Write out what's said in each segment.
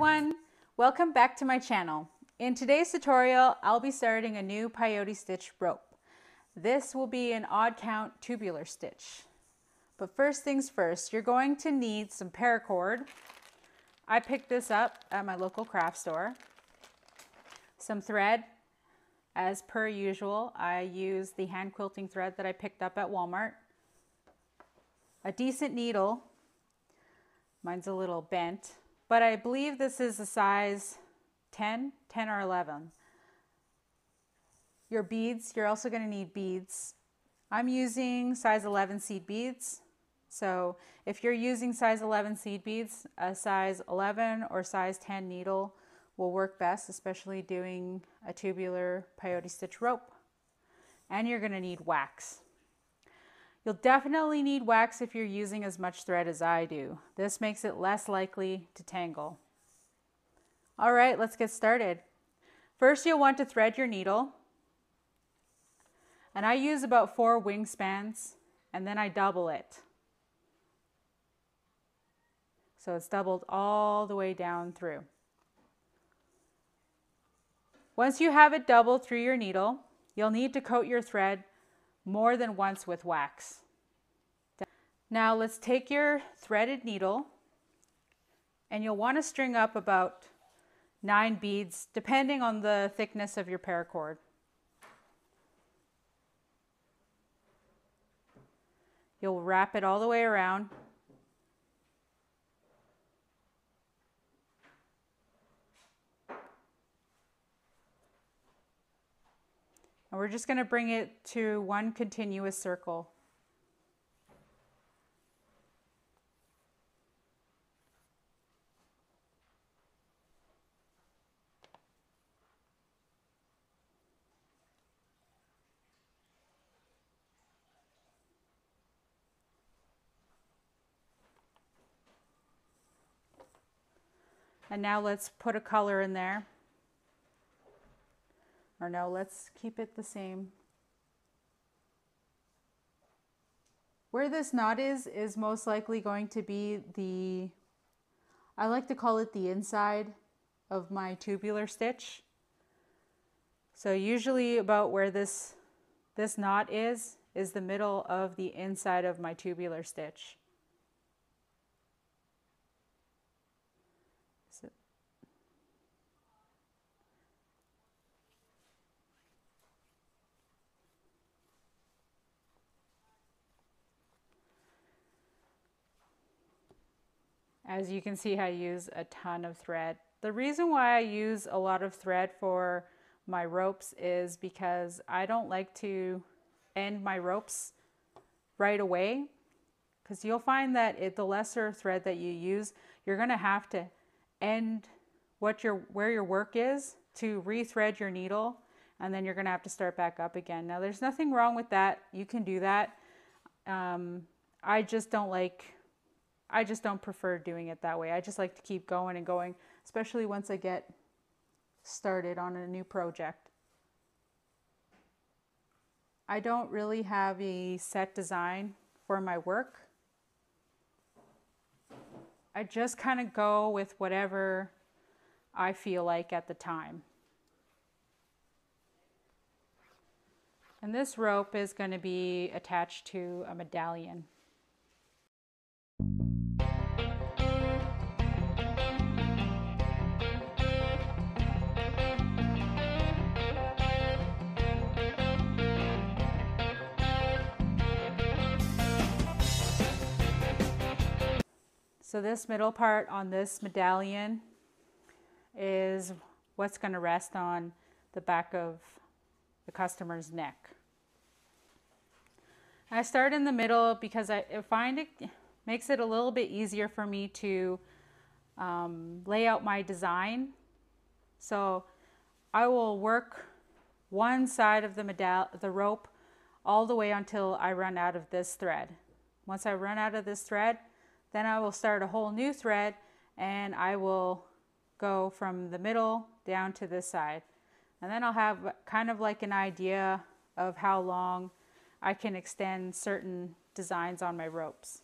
everyone, welcome back to my channel. In today's tutorial, I'll be starting a new peyote stitch rope. This will be an odd count tubular stitch. But first things first, you're going to need some paracord. I picked this up at my local craft store. Some thread, as per usual, I use the hand quilting thread that I picked up at Walmart. A decent needle, mine's a little bent, but I believe this is a size 10 or 11. Your beads, you're also going to need beads. I'm using size 11 seed beads. So if you're using size 11 seed beads, a size 11 or size 10 needle will work best, especially doing a tubular peyote stitch rope. And you're going to need wax. You'll definitely need wax if you're using as much thread as I do. This makes it less likely to tangle. All right, let's get started. First, you'll want to thread your needle. And I use about 4 wingspans, and then I double it. So it's doubled all the way down through. Once you have it doubled through your needle, you'll need to coat your thread more than once with wax. Now let's take your threaded needle, and you'll want to string up about 9 beads depending on the thickness of your paracord. You'll wrap it all the way around. And we're just going to bring it to one continuous circle. And now let's put a color in there. Or no, let's keep it the same. Where this knot is most likely going to be the, I like to call it the inside of my tubular stitch. So usually about where this knot is the middle of the inside of my tubular stitch. As you can see, I use a ton of thread. The reason why I use a lot of thread for my ropes is because I don't like to end my ropes right away, because you'll find that the lesser thread that you use, you're going to have to end where your work is to rethread your needle, and then you're going to have to start back up again. Now there's nothing wrong with that. You can do that. I just don't prefer doing it that way. I just like to keep going and going, especially once I get started on a new project. I don't really have a set design for my work. I just kind of go with whatever I feel like at the time. And this rope is going to be attached to a medallion. So this middle part on this medallion is what's going to rest on the back of the customer's neck. I start in the middle because I find it makes it a little bit easier for me to lay out my design. So I will work one side of the rope all the way until I run out of this thread. Once I run out of this thread, then I will start a whole new thread, and I will go from the middle down to this side. And then I'll have kind of like an idea of how long I can extend certain designs on my ropes.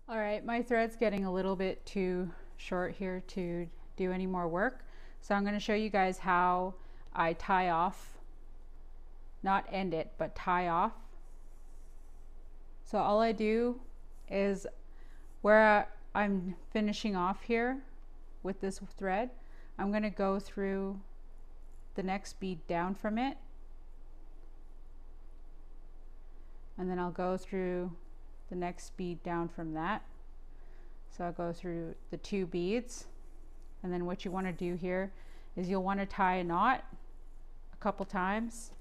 All right, my thread's getting a little bit too short here to do any more work. So I'm going to show you guys how I tie off, not end it, but tie off. So all I do is where I'm finishing off here with this thread, I'm going to go through the next bead down from it, and then I'll go through the next bead down from that. So I'll go through the 2 beads, and then what you want to do here is you'll want to tie a knot a couple times.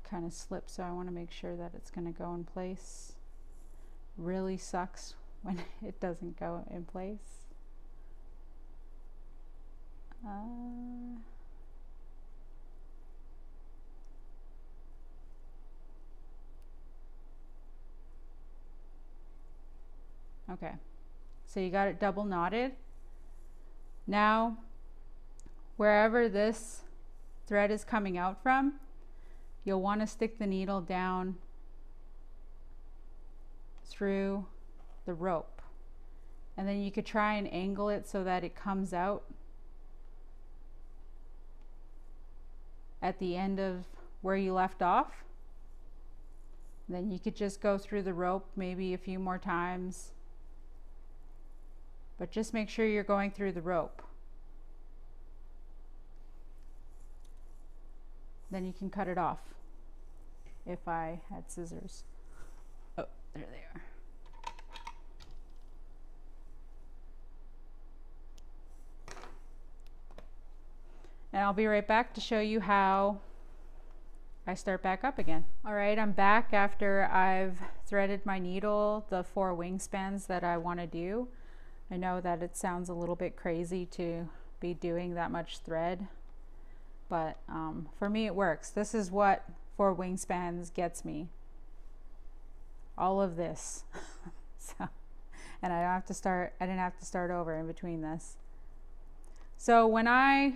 Kind of slips, so I want to make sure that it's going to go in place. Really sucks when it doesn't go in place. Okay, so you got it double knotted. Now, wherever this thread is coming out from, you'll want to stick the needle down through the rope, and then you could try and angle it so that it comes out at the end of where you left off. Then you could just go through the rope maybe a few more times, but just make sure you're going through the rope. Then you can cut it off. If I had scissors. Oh, there they are. And I'll be right back to show you how I start back up again. All right, I'm back after I've threaded my needle, the 4 wingspans that I want to do. I know that it sounds a little bit crazy to be doing that much thread, but for me it works. This is what 4 wingspans gets me. All of this. So, and I didn't have to start over in between this. So when I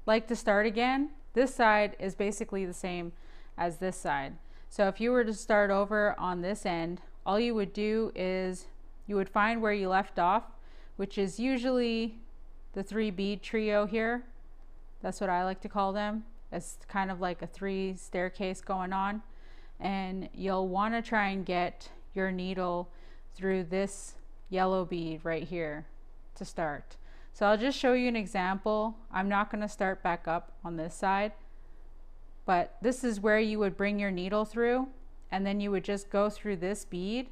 like to start again, this side is basically the same as this side. So if you were to start over on this end, all you would do is you would find where you left off, which is usually the 3 bead trio here. That's what I like to call them. It's kind of like a 3 staircase going on, and you'll want to try and get your needle through this yellow bead right here to start. So I'll just show you an example. I'm not going to start back up on this side, but this is where you would bring your needle through, and then you would just go through this bead,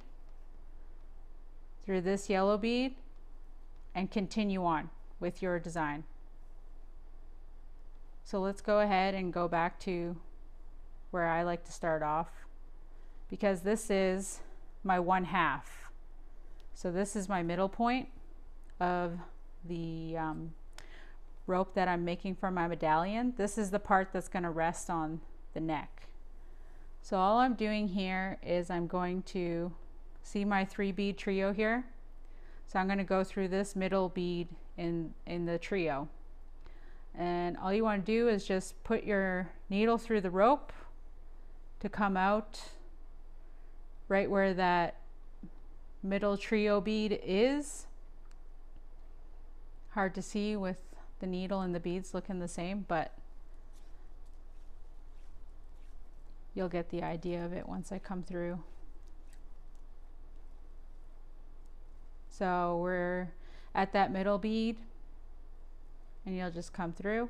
through this yellow bead, and continue on with your design. So let's go ahead and go back to where I like to start off, because this is my 1/2. So this is my middle point of the rope that I'm making for my medallion. This is the part that's going to rest on the neck. So all I'm doing here is I'm going to see my 3 bead trio here. So I'm going to go through this middle bead in the trio. And all you want to do is just put your needle through the rope to come out right where that middle trio bead is. Hard to see with the needle and the beads looking the same, but you'll get the idea of it once I come through. So we're at that middle bead, and you'll just come through.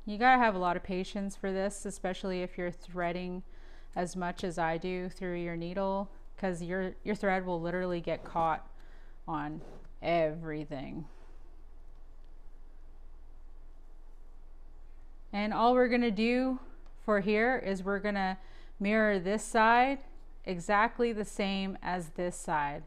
You gotta have a lot of patience for this, especially if you're threading as much as I do through your needle, because your thread will literally get caught on everything. And all we're gonna do for here is we're gonna mirror this side exactly the same as this side.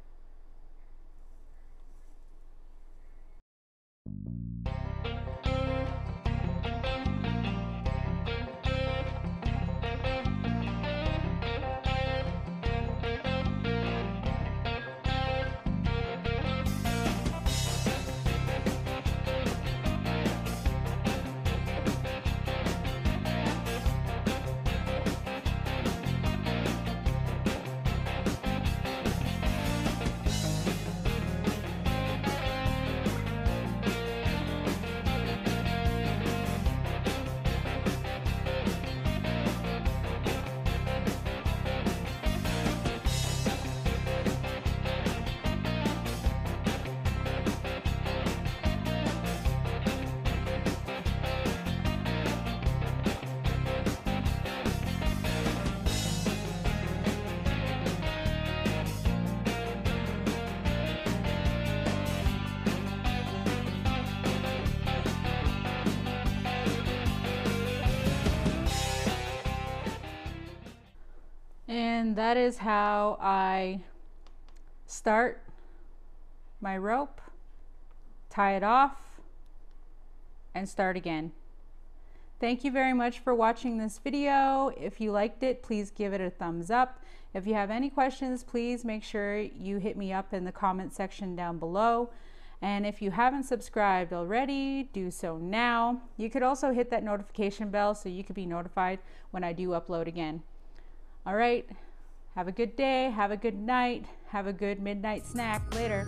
And that is how I start my rope, tie it off, and start again. Thank you very much for watching this video. If you liked it, please give it a thumbs up. If you have any questions, please make sure you hit me up in the comment section down below. And if you haven't subscribed already, do so now. You could also hit that notification bell so you could be notified when I do upload again. All right, have a good day, have a good night, have a good midnight snack later.